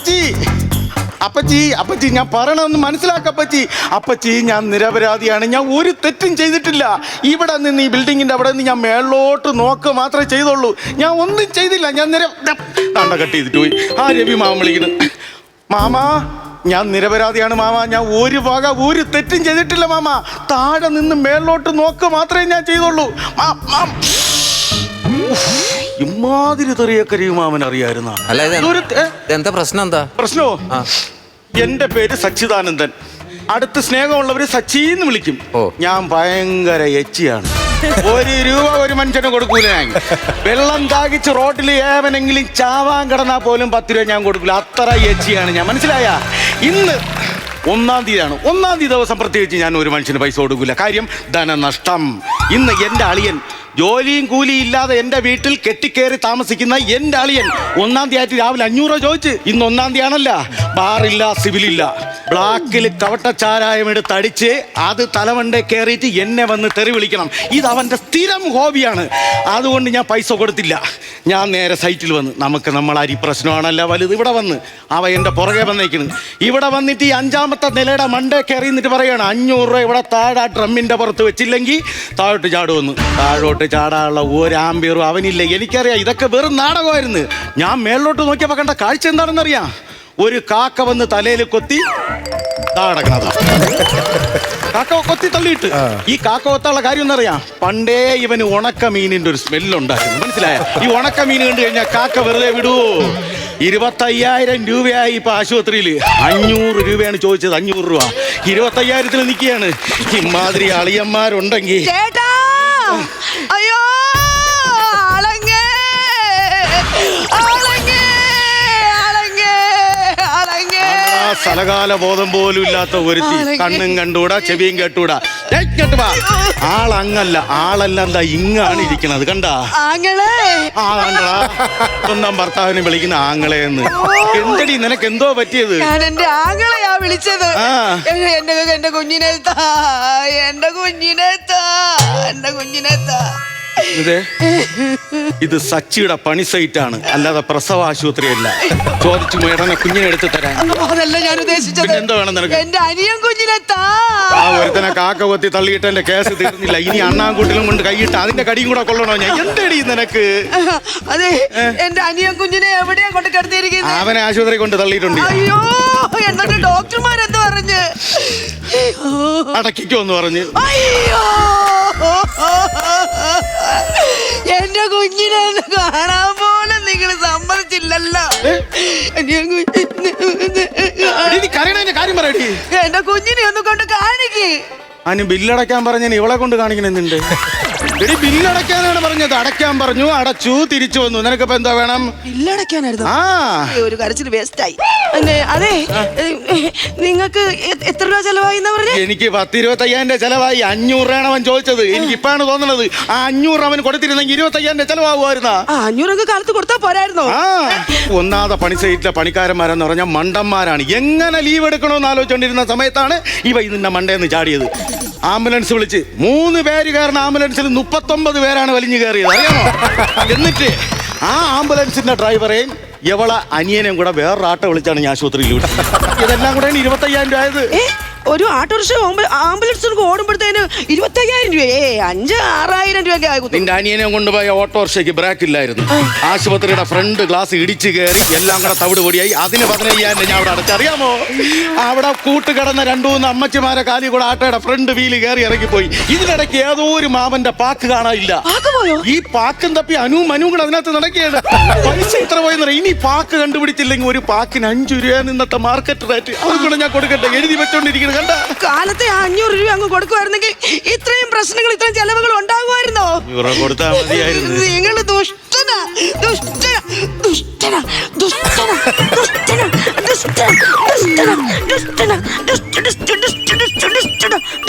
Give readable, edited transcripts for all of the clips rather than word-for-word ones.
അപ്പച്ചി അപ്പച്ചി അപ്പച്ചി ഞാൻ പറയണമെന്ന് മനസ്സിലാക്കപ്പച്ചി. അപ്പച്ചി ഞാൻ നിരപരാധിയാണ്. ഞാൻ ഒരു തെറ്റും ചെയ്തിട്ടില്ല. ഇവിടെ നിന്ന് ഈ ബിൽഡിങ്ങിന്റെ അവിടെ നിന്ന് ഞാൻ മേളോട്ട് നോക്കുക മാത്രമേ ചെയ്തുള്ളൂ. ഞാൻ ഒന്നും ചെയ്തില്ല. ഞാൻ കണ്ട കട്ട് ചെയ്തിട്ട് പോയി. ആ രവി മാമൻ വിളിക്കുന്നു. മാമാ ഞാൻ നിരപരാധിയാണ് മാമ. ഞാൻ ഒരു തെറ്റും ചെയ്തിട്ടില്ല മാമ. താഴെ നിന്ന് മേളിലോട്ട് നോക്കുക മാത്രമേ ഞാൻ ചെയ്തുള്ളൂ. ഇമാതിരി തെറിയൊക്കെ രവിമാമൻ അറിയായിരുന്ന. എന്താ പ്രശ്നം? എന്താ പ്രശ്നമോ? എന്റെ പേര് സച്ചിദാനന്ദൻ. അടുത്ത് സ്നേഹമുള്ളവര് സച്ചിന്ന് വിളിക്കും. ഞാൻ ഭയങ്കര എച്ചിയാണ്. 1 രൂപ ഒരു മനുഷ്യന് കൊടുക്കൂല ഞാൻ. വെള്ളം ദാഹിച്ച് റോഡിൽ ഏവനെങ്കിലും ചാവാൻ കിടന്നാ പോലും 10 രൂപ ഞാൻ കൊടുക്കൂല. അത്ര എച്ചിയാണ് ഞാൻ. മനസ്സിലായ? ഇന്ന് 1-ാം തീയതിയാണ്. 1-ാം തീയതി ദിവസം പ്രത്യേകിച്ച് ഞാൻ ഒരു മനുഷ്യന് പൈസ കൊടുക്കൂല. കാര്യം ധനനഷ്ടം. ഇന്ന് എൻ്റെ അളിയൻ ജോലിയും കൂലിയും ഇല്ലാതെ എൻ്റെ വീട്ടിൽ കെട്ടിക്കേറി താമസിക്കുന്ന എൻ്റെ അളിയൻ 1-ാം തീയതി രാവിലെ 500 രൂപ ചോദിച്ച്. ഇന്ന് 1-ാം തീയതി ആണല്ല. ബാറില്ല, സിവിലില്ല. ബ്ലാക്കിൽ കവട്ടച്ചാരായം എടുത്ത് അടിച്ച് അത് തലമണ്ടേ കയറിയിട്ട് എന്നെ വന്ന് തെറി വിളിക്കണം. ഇത് അവൻ്റെ സ്ഥിരം ഹോബിയാണ്. അതുകൊണ്ട് ഞാൻ പൈസ കൊടുത്തില്ല. ഞാൻ നേരെ സൈറ്റിൽ വന്ന് നമ്മൾ അരി പ്രശ്നമാണല്ല വലുത്. ഇവിടെ വന്ന് അവ എൻ്റെ പുറകെ വന്നേക്കുന്നു. ഇവിടെ വന്നിട്ട് ഈ 5-ാമത്തെ നിലയുടെ മണ്ടേ കയറി എന്നിട്ട് പറയുകയാണ് 500 രൂപ ഇവിടെ താഴെ ഡ്രമ്മിൻ്റെ പുറത്ത് വെച്ചില്ലെങ്കിൽ താഴോട്ട് ചാടുമെന്ന്. താഴോട്ട് ചാടാനുള്ള 1 ആമ്പിയറും അവനില്ല. എനിക്കറിയാം ഇതൊക്കെ വെറും നാടകമായിരുന്നു. ഞാൻ മേളിലോട്ട് നോക്കിയപ്പോൾ കണ്ട കാഴ്ച എന്താണെന്നറിയാം. ഒരു കാക്ക വന്ന് തലയിൽ കൊത്തി കിടക്കണതാ. കാക്ക കൊത്തി തള്ളിയിട്ട്. ഈ കാക്ക കൊത്താനുള്ള കാര്യം എന്നറിയാം. പണ്ടേ ഇവന് ഉണക്ക മീനിന്റെ ഒരു സ്മെല്ലുണ്ടായിരുന്നു. മനസ്സിലായ? ഈ ഉണക്ക മീൻ കണ്ടു കഴിഞ്ഞാൽ കാക്ക വെറുതെ വിടുവോ? 25,000 രൂപയായി ഇപ്പൊ ആശുപത്രിയിൽ. 500 രൂപയാണ് ചോദിച്ചത്. 500 രൂപ 25,000-ൽ നിൽക്കുകയാണ്. ഇമാതിരി അളിയന്മാരുണ്ടെങ്കിൽ അയ്യോ സ്ഥലകാല ബോധം പോലും ഇല്ലാത്ത ഒരുത്തി. കണ്ണും കണ്ടൂടാ, ചെവിയും കേട്ടൂടാ. ആളങ്ങല്ല. ആളെല്ലാം എന്താ ഇങ്ങാണ് ഇരിക്കണത്. കണ്ടാ? കണ്ടടാ, സ്വന്തം ഭർത്താവിനെ വിളിക്കുന്ന ആങ്ങളെന്ന്. എന്തടി നിനക്ക് എന്തോ പറ്റിയത്? ഞാൻ എന്റെ ആങ്ങളെയാ വിളിച്ചത്. എന്റെ കുഞ്ഞിനെ ഇത് സച്ചിയുടെ പണി സൈറ്റാണ്, അല്ലാതെ പ്രസവ ആശുപത്രിയല്ല. ചോദിച്ചു മേടനെ കുഞ്ഞിനെ എടുത്ത് തരാൻ. അതല്ല ഞാൻ ഉദ്ദേശിച്ചത്. എന്താ വേണം നിനക്ക്? എന്റെ അനിയൻ കുഞ്ഞിനെ ആ ഒരുത്തനെ കാക്ക കൊത്തി തള്ളിയിട്ട് എന്റെ കേസ് തീർന്നില്ല. ഇനി അണ്ണാൻകൂട്ടിലും കൊണ്ട് കൈയിട്ട് അതിന്റെ കടിയും കൂടെ കൊള്ളണോ ഞാൻ? എന്തടി നിനക്ക്? അതെ, എന്റെ അനിയൻ കുഞ്ഞിനെ എവിടെയാ കൊണ്ട് കിടത്തിയിരിക്കുന്നത്? അവനെ ആശുപത്രി കൊണ്ട് തള്ളിയിട്ടുണ്ട്. അയ്യോ, എന്നിട്ട് ഡോക്ടർമാരെന്ത് പറഞ്ഞ്? അടക്കിക്കോന്ന് പറഞ്ഞ്. അയ്യോ, എന്റെ കുഞ്ഞിനെ കാണാൻ പോലും നിങ്ങൾ സമ്മതിച്ചില്ലല്ലോ. കാര്യം പറയടി. എന്റെ കുഞ്ഞിനെ ഒന്ന് കൊണ്ട് കാണിക്ക്. അതിന് ബില്ലടയ്ക്കാൻ പറഞ്ഞ ഇവളെ കൊണ്ട് കാണിക്കണെന്നുണ്ട്. എടി ബില്ലടയ്ക്കാനാണ് പറഞ്ഞത്. അടയ്ക്കാൻ പറഞ്ഞു, അടച്ചു, തിരിച്ചു വന്നു. നിനക്കിപ്പോ എന്താ വേണം? ബില്ലടയ്ക്കാനായിരുന്നു. ഒരു കരച്ചിൽ വേസ്റ്റായി. അതെ, നിങ്ങൾക്ക് എത്ര രൂപ ചെലവായി? എനിക്ക് 10-25,000 ചെലവായി. 500 രൂപയാണ് അവൻ ചോദിച്ചത്. എനിക്ക് ഇപ്പാണ് തോന്നുന്നത് ആ 500 അവൻ കൊടുത്തിരുന്നെങ്കിൽ 25,000 ചെലവാകുമായിരുന്നാ. 500 കാലത്ത് കൊടുത്താ പോരായിരുന്നോ? ഒന്നാമത്തെ പണി സൈറ്റിലെ പണിക്കാരന്മാരെന്ന് പറഞ്ഞാൽ മണ്ടന്മാരാണ്. എങ്ങനെ ലീവ് എടുക്കണമെന്ന് ആലോചിച്ചുകൊണ്ടിരുന്ന സമയത്താണ് ഇവ ഇതിന്റെ മണ്ടേന്ന് ചാടിയത്. ആംബുലൻസ് വിളിച്ച് 3 പേര് കയറുന്ന ആംബുലൻസിൽ 39 പേരാണ് വലിഞ്ഞു കയറിയത്. അറിയാമോ? എന്നിട്ട് ആ ആംബുലൻസിന്റെ ഡ്രൈവറെയും എവളെ അനിയനെയും കൂടെ വേറൊരു ആട്ടോ വിളിച്ചാണ് ഞാൻ ആശുപത്രിയിൽ വിട്ടത്. ഇതെല്ലാം കൂടെ 25,000 രൂപ ആയത്. ഒരു ഓട്ടോറിക്ഷ ആംബുലൻസ് ഓടുമ്പോഴത്തേന് 25,000 രൂപ. 5,000-6,000 രൂപ ആകും. നിന്റെ അനിയനെ കൊണ്ടുപോയ ഓട്ടോറിക്ഷയ്ക്ക് ബ്രേക്ക് ഇല്ലായിരുന്നു. ആശുപത്രിയുടെ ഫ്രണ്ട് ഗ്ലാസ് ഇടിച്ചു കയറി എല്ലാം കൂടെ തവിട് പൊടിയായി. അതിന് 15,000 ഞാൻ അവിടെ അടച്ചറിയാമോ? അവിടെ കൂട്ടുകിടന്ന 2-3 അമ്മച്ചിമാരെ കാലി കൂടെ ആട്ടോയുടെ ഫ്രണ്ട് വീല് കയറി ഇറങ്ങിപ്പോയി. ഇതിനിടയ്ക്ക് ഏതോ ഒരു മാമന്റെ പാക്ക് കാണാനില്ല. ഈ പാക്കും തപ്പി മനു കൂടെ അതിനകത്ത് നടക്കുകയാണ്. പൈസ ഇത്ര പോയെന്ന്. ഇനി പാക്ക് കണ്ടുപിടിച്ചില്ലെങ്കിൽ ഒരു പാക്കിന് 5 രൂപ ഇന്നത്തെ മാർക്കറ്റ് റേറ്റ്. അതുകൊണ്ട് ഞാൻ കൊടുക്കട്ടെ, എഴുതി വെച്ചോണ്ടിരിക്കുന്നത്. കാലത്തെ 500 രൂപ അങ്ങ് കൊടുക്കുവായിരുന്നെങ്കിൽ ഇത്രയും പ്രശ്നങ്ങൾ, ഇത്രയും ചെലവുകൾ ഉണ്ടാകുമായിരുന്നോ? കൊടുത്താൽ മതിയായിരുന്നു. നിങ്ങൾ ദുഷ്ടന ദുഷ്ടന ദുഷ്ടന ദുഷ്ടന ദുഷ്ടന ദുഷ്ടന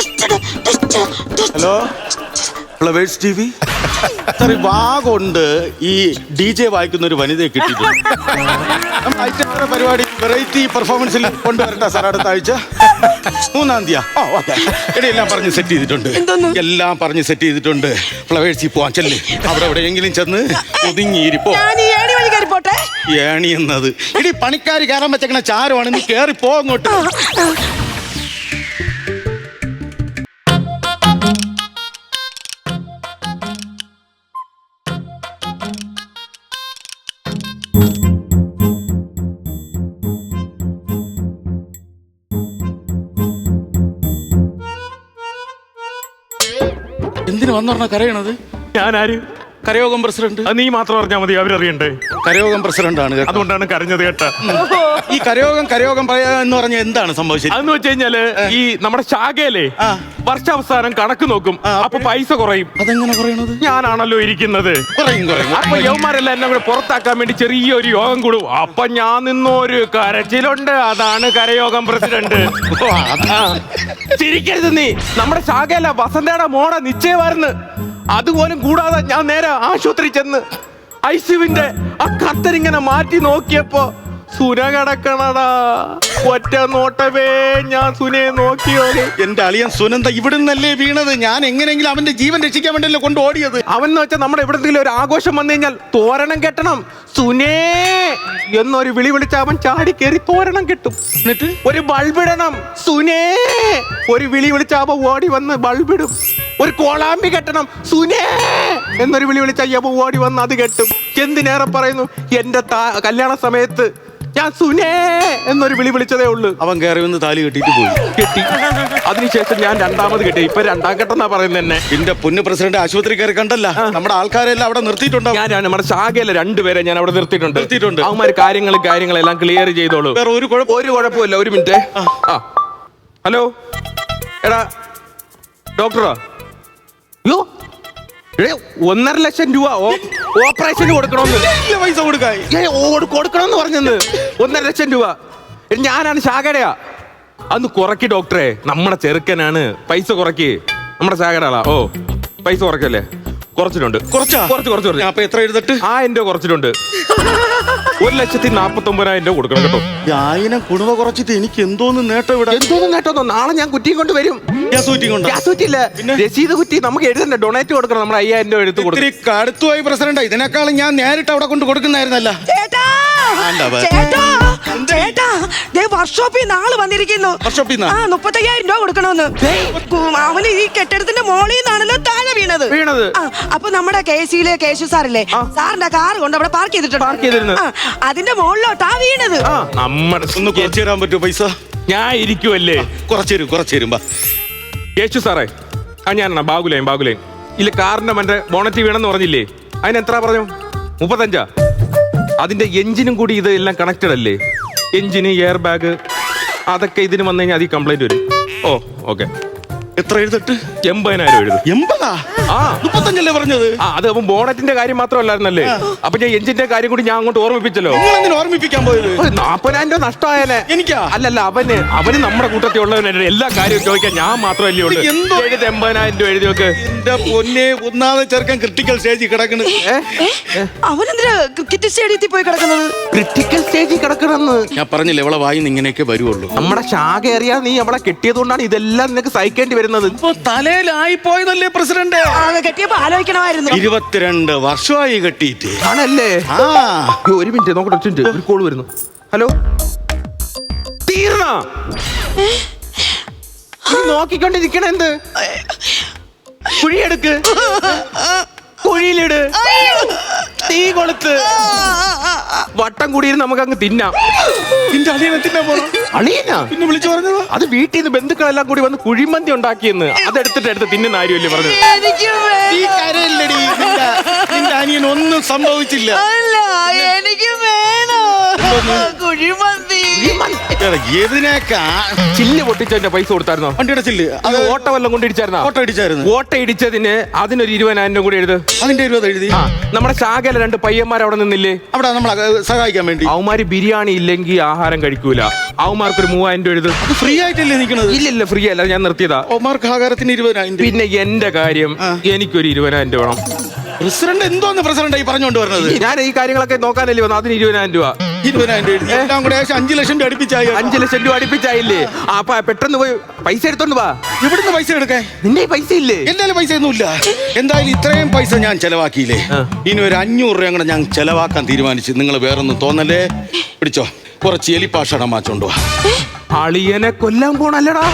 ദുഷ്ടന ദുഷ്ടന. Hello, flowers TV. സാർ, വാഗുണ്ട് ഈ DJ വായിക്കുന്ന ഒരു വനിതയെ കിട്ടിയിട്ടുണ്ട്. പരിപാടി വെറൈറ്റി പെർഫോമൻസിൽ കൊണ്ടുവരട്ടെ സാർ അടുത്ത ആഴ്ച 3-ാം തീയതി. എല്ലാം പറഞ്ഞ് സെറ്റ് ചെയ്തിട്ടുണ്ട്. എല്ലാം പറഞ്ഞ് സെറ്റ് ചെയ്തിട്ടുണ്ട്. ഫ്ലവേഴ്സിൽ പോവാൻ ചെല്ല്. അവിടെ എവിടെയെങ്കിലും ചെന്ന് ഒതുങ്ങിയിരിപ്പോ. ഞാൻ ഈ 7 വഴി കയറി പോട്ടെ. ഏണി എന്നത് ഇടി പണിക്കാർ കയറാൻ വെച്ചേക്കണ ചാരമാണ്, നീ കേറി പോ അങ്ങോട്ട്. എന്തിനു വന്നു പറഞ്ഞ കരയണത്? ഞാനാര്? കരയോഗം പ്രസിഡന്റ്. അത് നീ മാത്രം പറഞ്ഞാൽ മതി, അവരറിയണ്ടേ. കരയോഗം പ്രസിഡന്റ് ആണ്, അതുകൊണ്ടാണ് കരഞ്ഞത് കേട്ടാ. ഈ കരയോഗം എന്ന് പറഞ്ഞ എന്താണ് സംഭവിച്ചത്? അതെന്ന് വെച്ച് കഴിഞ്ഞാല് ഈ നമ്മുടെ ശാഖയിലെ വർഷാവസാനം കണക്ക് നോക്കും, അപ്പൊ പൈസ കുറയും. അതെങ്ങനെ പറയണത്? ഞാനാണല്ലോ ഇരിക്കുന്നത്. കുറയും. അപ്പൊ യവന്മാരെല്ലാം എന്നെ കൂടെ പുറത്താക്കാൻ വേണ്ടി ചെറിയൊരു യോഗം കൂടും. അപ്പൊ ഞാൻ നിന്നൊരു കരച്ചിലുണ്ട്. അതാണ് കരയോഗം പ്രസിഡന്റ്. ചിരിക്കരുത് നീ. നമ്മുടെ ശാഖയിലെ വസന്തയുടെ മോടെ നിശ്ചയമായിരുന്നു. അതുപോലും കൂടാതെ ഞാൻ നേരെ ആശുപത്രി ചെന്ന് ഐസിയുവിന്റെ ആ കത്തരിങ്ങനെ മാറ്റി നോക്കിയപ്പോ സുന കിടക്കണടാ. ഒറ്റ നോട്ടവേ ഞാൻ സുനയെ നോക്കിയോ. എന്റെ അളിയൻ സുനന്ദ ഇവിടുന്നല്ലേ വീണത്? ഞാൻ എങ്ങനെയെങ്കിലും അവന്റെ ജീവൻ രക്ഷിക്കാൻ വേണ്ടിയല്ലേ കൊണ്ട് ഓടിയത്. അവൻ എന്ന് വെച്ചാൽ നമ്മുടെ എവിടെയെങ്കിലും ഒരു ആഘോഷം വന്നു കഴിഞ്ഞാൽ തോരണം കെട്ടണം, സുനേ എന്നൊരു വിളി വിളിച്ച അവൻ ചാടി കയറി തോരണം കെട്ടും. എന്നിട്ട് ഒരു ബൾബിടണം, സുനേ ഒരു വിളി വിളിച്ച അവൻ ഓടി വന്ന് ബൾബിടും. ഒരു കോളാമ്പി കെട്ടണം, സുനേ എന്നൊരു വിളി വിളിച്ച അയ്യപ്പ ഓടി വന്ന് അത് കെട്ടും. എന്തിനേറെ പറയുന്നു, എന്റെ കല്യാണ സമയത്ത് ഞാൻ സുനേ എന്നൊരു വിളി വിളിച്ചതേ ഉള്ളൂ. അവൻ കയറി വന്ന് താലി കെട്ടിട്ട് പോയി. കെട്ടി. അതിനുശേഷം ഞാൻ രണ്ടാമത് കെട്ടി. ഇപ്പൊ രണ്ടാം കെട്ടെന്നാ പറയുന്നത് തന്നെ. എന്റെ പൊന്ന് പ്രസിഡന്റ് ആശുപത്രി കയറി കണ്ടല്ല, നമ്മുടെ ആൾക്കാരെല്ലാം അവിടെ നിർത്തിയിട്ടുണ്ടോ? ഞാൻ നമ്മുടെ ശാഖയിലെ രണ്ടുപേരെ ഞാൻ അവിടെ നിർത്തിയിട്ടുണ്ട്. അവന്മാര് കാര്യങ്ങളെല്ലാം ക്ലിയർ ചെയ്തോളൂ. വേറെ ഒരു കുഴപ്പമില്ല. ഒരു മിനിറ്റ്. ഹലോ, എടാ ഡോക്ടറാ? യോ 1.5 ലക്ഷം രൂപ ഓപ്പറേഷന് കൊടുക്കണമെന്ന്. പൈസ കൊടുക്കണമെന്ന് പറഞ്ഞെന്ന്. 1.5 ലക്ഷം രൂപ. ഞാനാണ് ശാഖടയാ. അന്ന് കുറയ്ക്ക് ഡോക്ടറെ, നമ്മുടെ ചെറുക്കനാണ്. പൈസ കുറയ്ക്ക്. നമ്മുടെ ശാഖടയാ. പൈസ കുറയ്ക്കല്ലേ? കുറച്ചിട്ടുണ്ട്. കുറച്ച്. അപ്പൊ എത്ര എഴുതട്ട്? 1000 രൂപ കുറച്ചിട്ടുണ്ട്. 1,49,000 രൂപ കൊടുക്കണം കേട്ടോ. 1000 കുടുംബ കുറച്ചിട്ട് എനിക്ക് എന്തോന്ന് നേട്ടം ഇവിടെ? എന്തോന്ന് നേട്ടം? നാളെ ഞാൻ കുറ്റിയും കൊണ്ട് വരും. ഗ്യാസ് കുറ്റി ഇല്ല, രസീത് കുറ്റി. നമുക്ക് എഴുതണ്ട, ഡൊണേറ്റ് കൊടുക്കണം. നമ്മൾ 5000 രൂപ എടുത്ത് കൊടുക്കും. കടുത്തുപോയി പ്രസിഡന്റ്. ഇതിനേക്കാളും ഞാൻ നേരിട്ട് അവിടെ കൊണ്ട് കൊടുക്കുന്നായിരുന്നല്ല. വർക്ക്ഷോപ്പിൽ നാള് വന്നിരിക്കുന്നു. 35,000 രൂപ കൊടുക്കണമെന്ന്. അവന് ഈ കെട്ടിടത്തിന്റെ മോളിൽ നിന്നാണല്ലോ താഴെ വീണത്. അപ്പൊ നമ്മുടെ KC-യിലെ കേശു സാറില്ലേ, സാറിന്റെ കാർ കൊണ്ട് അവിടെ പാർക്ക് ചെയ്തിട്ടുണ്ട്. അതിന്റെ മുകളിലോട്ടാ വീണത്. ഒന്ന് കുറച്ചു തരാൻ പറ്റുമോ പൈസ? ഞാൻ ഇരിക്കുവല്ലേ. കുറച്ചു തരുമ്പോ. കേശു സാറേ, ഞാനാ ബാഗുലൈൻ. ഇല്ല, കാറിന്റെ മറ്റേ ബോണറ്റ് വീണെന്ന് പറഞ്ഞില്ലേ, അതിന് എത്ര പറഞ്ഞു? 35. അതിന്റെ എഞ്ചിനും കൂടി ഇത് എല്ലാം കണക്റ്റഡ് അല്ലേ? എഞ്ചിന്, എയർ ബാഗ്, അതൊക്കെ ഇതിന് വന്നു കഴിഞ്ഞാൽ അതിൽ കംപ്ലൈന്റ് വരും. ഓക്കെ. എത്ര എഴുതട്ട്? 80,000 എഴുതും. 80? 35 പറഞ്ഞത്. അത് അപ്പം ബോണറ്റിന്റെ കാര്യം മാത്രമല്ലായിരുന്നല്ലേ? അപ്പൊ ഞാൻ എഞ്ചിന്റെ കാര്യം കൂടി ഞാൻ അങ്ങോട്ട് ഓർമ്മിപ്പിച്ചല്ലോ. ഓർമ്മിപ്പിക്കാൻ പോയത് 40,000 രൂപ നഷ്ടമായാലേ. എനിക്കാ? അല്ലല്ല, അവന് നമ്മുടെ കൂട്ടത്തിൽ ഉള്ളവനെ എല്ലാ കാര്യവും ചോദിക്കാൻ ഞാൻ മാത്രമല്ലേ ഉള്ളൂ. 80,000 രൂപ എഴുതി നോക്ക്. എന്റെ പൊന്നെ, ഒന്നാമത് ചെറുക്കൻ ക്രിട്ടിക്കൽ സ്റ്റേജിൽ കിടക്കുന്നു. അവനെന്തിനാ ക്രിട്ടിക്കൽ സ്റ്റേഡിയത്തിൽ പോയി കിടക്കുന്നത്? ക്രിട്ടിക്കൽ സ്റ്റേജിൽ കിടക്കണമെന്ന് ഞാൻ പറഞ്ഞില്ല, ഇവളെ വായിന്ന് ഇങ്ങനെയൊക്കെ വരുവുള്ളൂ. നമ്മുടെ ശാഖ അറിയാൻ നീ അവളെ കെട്ടിയത് കൊണ്ടാണ് ഇതെല്ലാം നിനക്ക് സഹിക്കേണ്ടി വരുന്നത്. തലയിലായി പോയതല്ലേ പ്രസിഡന്റ്? കെട്ടിയപ്പോ ആലോചിക്കണമായിരുന്നു. 22 വർഷമായി കെട്ടിയിട്ട്. ആണല്ലേ? ഒരു മിനിറ്റ് നോക്കട്ടെ, ഒരു കോള് വരുന്നു. ഹലോ, തീർന്ന നോക്കിക്കൊണ്ടിരിക്കണ എന്ത്? കുഴിയെടുക്ക്, കുഴിയിലിട്, തീ കൊളുത്ത്, വട്ടം കൂടിയിരുന്ന് നമുക്ക് അങ്ങ് തിന്നാം. നിന്റെ അളിയനെ തിന്നാൻ പോണോ? അളിയനാ പിന്നെ വിളിച്ചു പറഞ്ഞത്? അത് വീട്ടിൽ നിന്ന് ബന്ധുക്കളെല്ലാം കൂടി വന്ന് കുഴിമന്തി ഉണ്ടാക്കിയെന്ന്. അതെടുത്തിട്ട് തിന്നുന്ന കാര്യമല്ലേ പറഞ്ഞത്? നീ കരയില്ലടി. നിന്റെ അനിയൻ ഒന്നും സംഭവിച്ചില്ല. എനിക്ക് വേണോ കുഴിമന്തി? എതിനേക്കാ ചില്ല് പൊട്ടിച്ചതിന്റെ പൈസ കൊടുത്തായിരുന്നോ? വണ്ടിയുടെ ചില്ല്. അത് ഓട്ട വല്ലതും കൊണ്ട് ഇടിച്ചായിരുന്നോ? ഓട്ട ഇടിച്ചതിന് അതിനൊരു 20,000 രൂപ കൂടി എഴുത്. അതിന്റെ 20 എഴുതി. നമ്മുടെ ശാഖയിലെ 2 പയ്യന്മാർ അവിടെ നിന്നില്ലേ, അവിടെ നമ്മളെ സഹായിക്കാൻ വേണ്ടി. അവന്മാര് ബിരിയാണി ഇല്ലെങ്കിൽ ആഹാരം കഴിക്കൂല. അവന്മാർക്കൊരു 3,000 രൂപ എഴുത്. ഫ്രീ ആയിട്ടല്ലേ നിൽക്കുന്നത്? ഇല്ല, ഫ്രീ അല്ല, ഞാൻ നിർത്തിയതാ. അവന്മാർക്ക് ആഹാരത്തിന് 20,000. പിന്നെ എന്റെ കാര്യം, എനിക്കൊരു 20,000 രൂപ വേണം. പ്രസിഡന്റ് എന്തോന്ന് പ്രസിഡന്റ് ഈ പറഞ്ഞോണ്ട് പറഞ്ഞത്? ഞാൻ ഈ കാര്യങ്ങളൊക്കെ നോക്കാനല്ലേ വന്നു. അതിന് 20,000 രൂപ. 20,000 എഴുതി എല്ലാം കൂടെ ഏകദേശം 5 ലക്ഷം രൂപ അടുപ്പിച്ചായി. 5 ലക്ഷം രൂപ അടുപ്പിച്ചായില്ലേ? അപ്പൊ പെട്ടെന്ന് പോയി പൈസ എടുത്തോണ്ട് വാ. ഇവിടുന്ന് പൈസ എടുക്കാൻ നിന്റെ പൈസ ഇല്ലേ? എന്തായാലും പൈസ ഒന്നുമില്ല. എന്തായാലും ഇത്രയും പൈസ ഞാൻ ചെലവാക്കിയില്ലേ, ഇനി ഒരു 500 രൂപ കൂടെ ഞാൻ ചെലവാക്കാൻ തീരുമാനിച്ചു. നിങ്ങൾ വേറൊന്നും തോന്നല്ലേ. പിടിച്ചോ, കുറച്ച് എലിപ്പാഷണം മാച്ചോണ്ട് വാ. അളിയനെ കൊല്ലാൻ പോണല്ലടാ.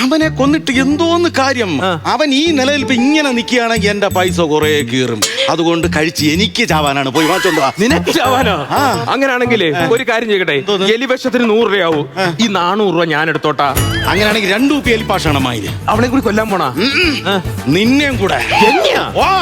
അവനെ കൊന്നിട്ട് എന്തോന്ന് കാര്യം? അവൻ ഈ നിലയിൽ ഇപ്പൊ ഇങ്ങനെ നിൽക്കുകയാണെങ്കിൽ എന്റെ പൈസ കുറെ കീറും. അതുകൊണ്ട് കഴിച്ച് എനിക്ക് ചാവാനാണ്. പോയി വാച്ചോണ്ട് വാ. നിനക്ക് ചാവാനോ? അങ്ങനാണെങ്കിലേ ഒരു കാര്യം ചെയ്യട്ടെ, എലിവിഷത്തിന് 100 രൂപയാവും. ഈ 400 രൂപ ഞാൻ എടുത്തോട്ടാ. അങ്ങനെയാണെങ്കിൽ 2 കുപ്പി എലിപ്പാഷണമായി. അവളെ കൂടി കൊല്ലാൻ പോണാ? നിന്നെയും കൂടെ. എന്നെയാ? വാ.